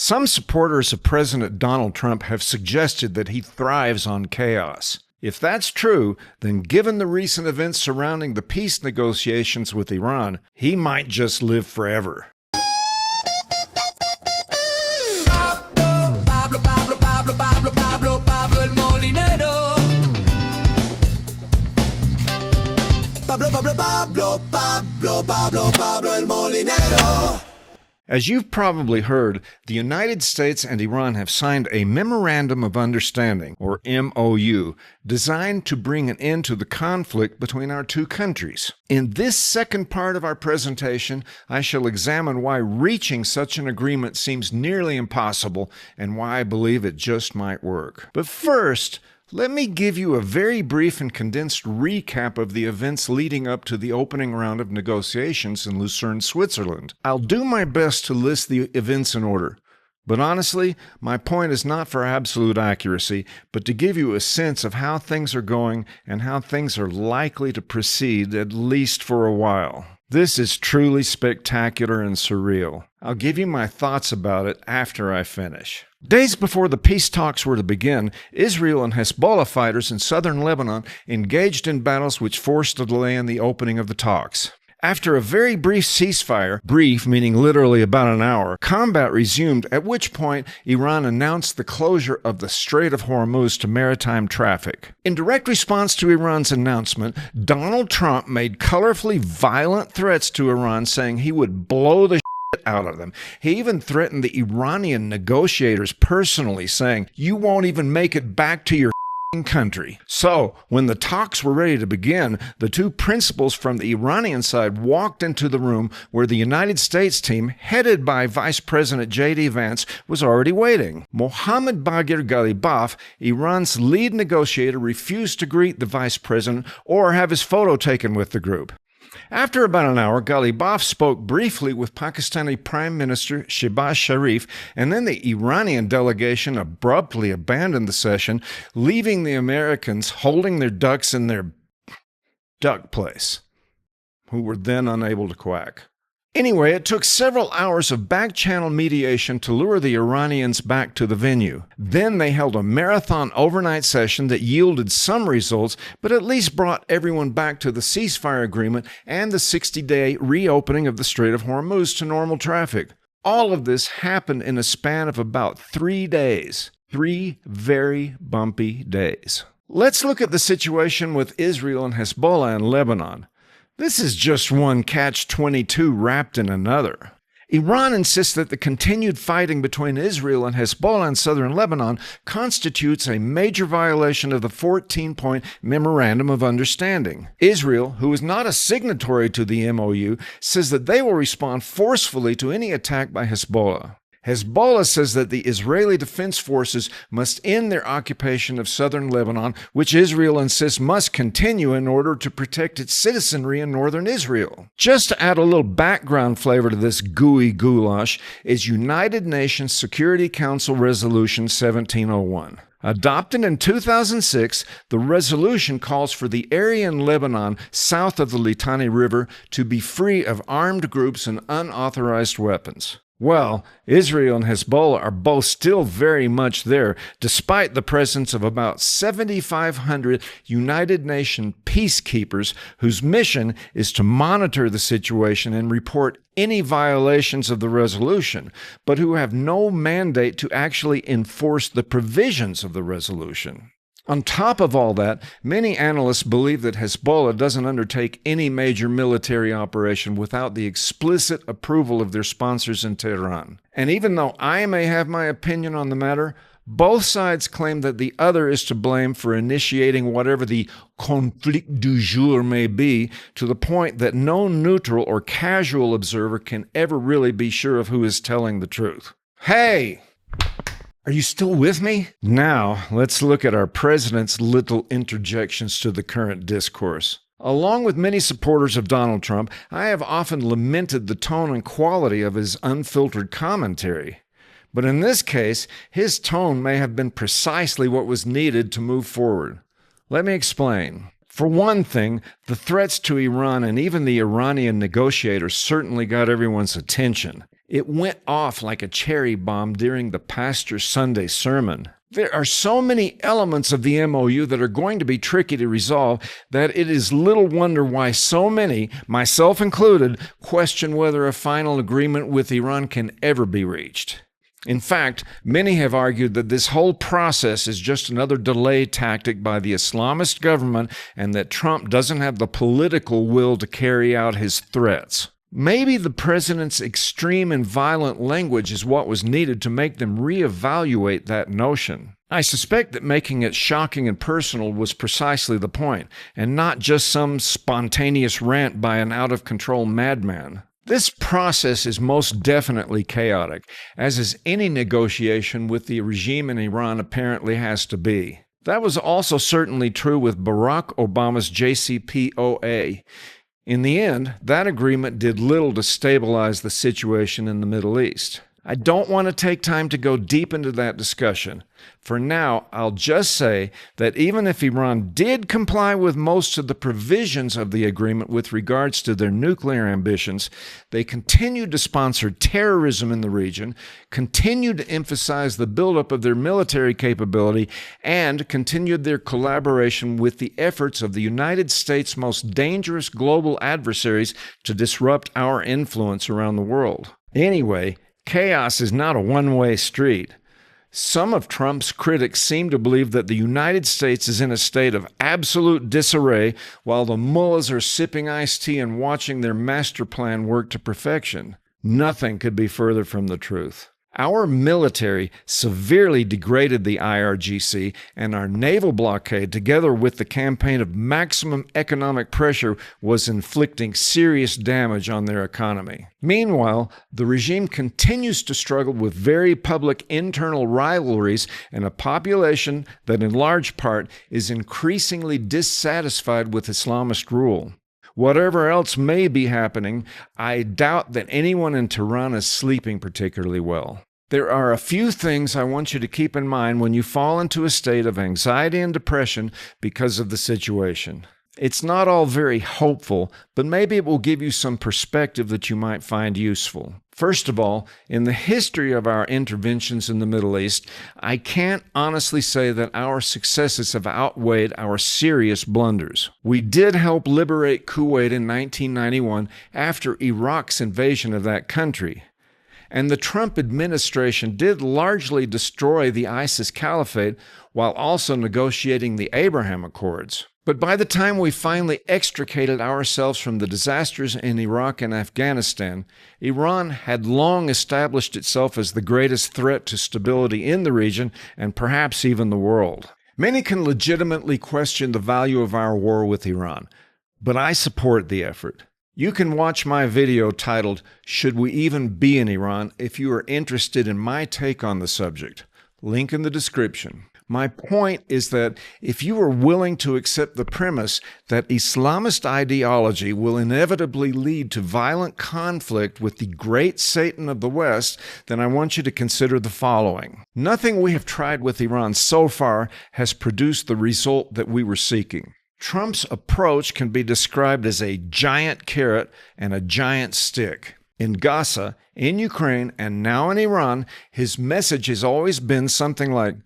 Some supporters of President Donald Trump have suggested that he thrives on chaos. If that's true, then given the recent events surrounding the peace negotiations with Iran, he might just live forever. As you've probably heard, the United States and Iran have signed a Memorandum of Understanding, or MOU, designed to bring an end to the conflict between our two countries. In this second part of our presentation, I shall examine why reaching such an agreement seems nearly impossible and why I believe it just might work. But first, let me give you a very brief and condensed recap of the events leading up to the opening round of negotiations in Lucerne, Switzerland. I'll do my best to list the events in order, but honestly, my point is not for absolute accuracy, but to give you a sense of how things are going and how things are likely to proceed, at least for a while. This is truly spectacular and surreal. I'll give you my thoughts about it after I finish. Days before the peace talks were to begin, Israel and Hezbollah fighters in southern Lebanon engaged in battles which forced a delay in the opening of the talks. After a very brief ceasefire, brief meaning literally about an hour, combat resumed, at which point Iran announced the closure of the Strait of Hormuz to maritime traffic. In direct response to Iran's announcement, Donald Trump made colorfully violent threats to Iran, saying he would blow the out of them. He even threatened the Iranian negotiators personally, saying, "You won't even make it back to your country." So, when the talks were ready to begin, the two principals from the Iranian side walked into the room where the United States team, headed by Vice President J.D. Vance, was already waiting. Mohammad Baghir Ghalibaf, Iran's lead negotiator, refused to greet the vice president or have his photo taken with the group. After about an hour, Ghalibaf spoke briefly with Pakistani Prime Minister Shehbaz Sharif, and then the Iranian delegation abruptly abandoned the session, leaving the Americans holding their ducks in their duck place, who were then unable to quack. Anyway, it took several hours of back-channel mediation to lure the Iranians back to the venue. Then they held a marathon overnight session that yielded some results, but at least brought everyone back to the ceasefire agreement and the 60-day reopening of the Strait of Hormuz to normal traffic. All of this happened in a span of about 3 days. 3 very bumpy days. Let's look at the situation with Israel and Hezbollah in Lebanon. This is just one catch-22 wrapped in another. Iran insists that the continued fighting between Israel and Hezbollah in southern Lebanon constitutes a major violation of the 14-point Memorandum of Understanding. Israel, who is not a signatory to the MOU, says that they will respond forcefully to any attack by Hezbollah. Hezbollah says that the Israeli Defense Forces must end their occupation of southern Lebanon, which Israel insists must continue in order to protect its citizenry in northern Israel. Just to add a little background flavor to this gooey goulash is United Nations Security Council Resolution 1701. Adopted in 2006, the resolution calls for the area in Lebanon south of the Litani River to be free of armed groups and unauthorized weapons. Well, Israel and Hezbollah are both still very much there, despite the presence of about 7,500 United Nations peacekeepers whose mission is to monitor the situation and report any violations of the resolution, but who have no mandate to actually enforce the provisions of the resolution. On top of all that, many analysts believe that Hezbollah doesn't undertake any major military operation without the explicit approval of their sponsors in Tehran. And even though I may have my opinion on the matter, both sides claim that the other is to blame for initiating whatever the conflit du jour may be, to the point that no neutral or casual observer can ever really be sure of who is telling the truth. Hey! Are you still with me? Now, let's look at our president's little interjections to the current discourse. Along with many supporters of Donald Trump, I have often lamented the tone and quality of his unfiltered commentary. But in this case, his tone may have been precisely what was needed to move forward. Let me explain. For one thing, the threats to Iran and even the Iranian negotiators certainly got everyone's attention. It went off like a cherry bomb during the pastor's Sunday sermon. There are so many elements of the MOU that are going to be tricky to resolve that it is little wonder why so many, myself included, question whether a final agreement with Iran can ever be reached. In fact, many have argued that this whole process is just another delay tactic by the Islamist government and that Trump doesn't have the political will to carry out his threats. Maybe the president's extreme and violent language is what was needed to make them reevaluate that notion. I suspect that making it shocking and personal was precisely the point, and not just some spontaneous rant by an out-of-control madman. This process is most definitely chaotic, as is any negotiation with the regime in Iran apparently has to be. That was also certainly true with Barack Obama's JCPOA. In the end, that agreement did little to stabilize the situation in the Middle East. I don't want to take time to go deep into that discussion. For now, I'll just say that even if Iran did comply with most of the provisions of the agreement with regards to their nuclear ambitions, they continued to sponsor terrorism in the region, continued to emphasize the buildup of their military capability, and continued their collaboration with the efforts of the United States' most dangerous global adversaries to disrupt our influence around the world. Anyway, chaos is not a one-way street. Some of Trump's critics seem to believe that the United States is in a state of absolute disarray while the mullahs are sipping iced tea and watching their master plan work to perfection. Nothing could be further from the truth. Our military severely degraded the IRGC, and our naval blockade, together with the campaign of maximum economic pressure, was inflicting serious damage on their economy. Meanwhile, the regime continues to struggle with very public internal rivalries and a population that in large part is increasingly dissatisfied with Islamist rule. Whatever else may be happening, I doubt that anyone in Tehran is sleeping particularly well. There are a few things I want you to keep in mind when you fall into a state of anxiety and depression because of the situation. It's not all very hopeful, but maybe it will give you some perspective that you might find useful. First of all, in the history of our interventions in the Middle East, I can't honestly say that our successes have outweighed our serious blunders. We did help liberate Kuwait in 1991 after Iraq's invasion of that country. And the Trump administration did largely destroy the ISIS caliphate while also negotiating the Abraham Accords. But by the time we finally extricated ourselves from the disasters in Iraq and Afghanistan, Iran had long established itself as the greatest threat to stability in the region and perhaps even the world. Many can legitimately question the value of our war with Iran, but I support the effort. You can watch my video titled, "Should We Even Be in Iran?" if you are interested in my take on the subject. Link in the description. My point is that if you are willing to accept the premise that Islamist ideology will inevitably lead to violent conflict with the great Satan of the West, then I want you to consider the following. Nothing we have tried with Iran so far has produced the result that we were seeking. Trump's approach can be described as a giant carrot and a giant stick. In Gaza, in Ukraine, and now in Iran, his message has always been something like,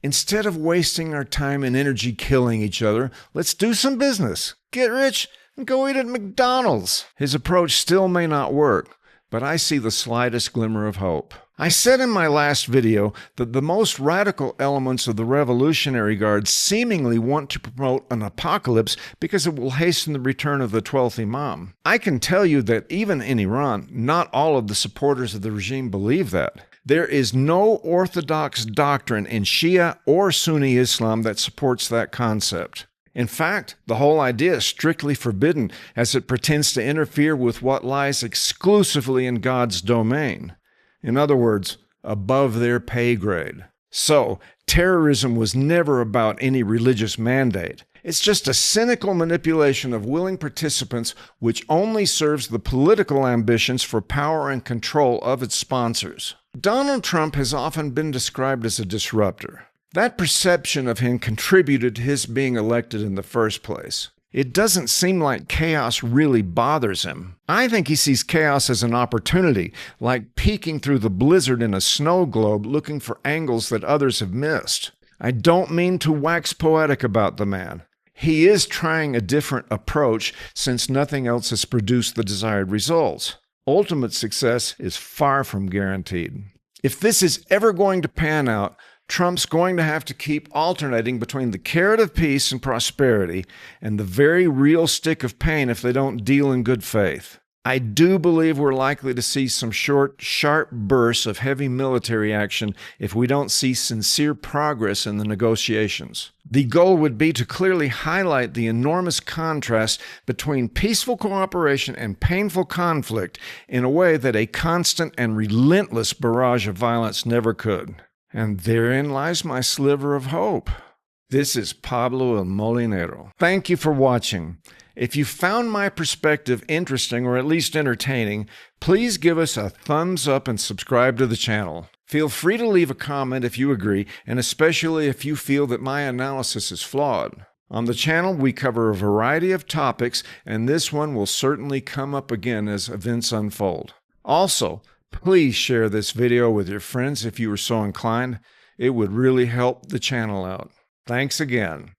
instead of wasting our time and energy killing each other, let's do some business, get rich, and go eat at McDonald's. His approach still may not work, but I see the slightest glimmer of hope. I said in my last video that the most radical elements of the Revolutionary Guard seemingly want to promote an apocalypse because it will hasten the return of the 12th Imam. I can tell you that even in Iran, not all of the supporters of the regime believe that. There is no orthodox doctrine in Shia or Sunni Islam that supports that concept. In fact, the whole idea is strictly forbidden as it pretends to interfere with what lies exclusively in God's domain. In other words, above their pay grade. So, terrorism was never about any religious mandate. It's just a cynical manipulation of willing participants which only serves the political ambitions for power and control of its sponsors. Donald Trump has often been described as a disruptor. That perception of him contributed to his being elected in the first place. It doesn't seem like chaos really bothers him. I think he sees chaos as an opportunity, like peeking through the blizzard in a snow globe looking for angles that others have missed. I don't mean to wax poetic about the man. He is trying a different approach since nothing else has produced the desired results. Ultimate success is far from guaranteed. If this is ever going to pan out, Trump's going to have to keep alternating between the carrot of peace and prosperity and the very real stick of pain if they don't deal in good faith. I do believe we're likely to see some short, sharp bursts of heavy military action if we don't see sincere progress in the negotiations. The goal would be to clearly highlight the enormous contrast between peaceful cooperation and painful conflict in a way that a constant and relentless barrage of violence never could. And therein lies my sliver of hope. This is Pablo El Molinero. Thank you for watching. If you found my perspective interesting or at least entertaining, please give us a thumbs up and subscribe to the channel. Feel free to leave a comment if you agree, and especially if you feel that my analysis is flawed. On the channel, we cover a variety of topics, and this one will certainly come up again as events unfold. Also, please share this video with your friends if you are so inclined. It would really help the channel out. Thanks again.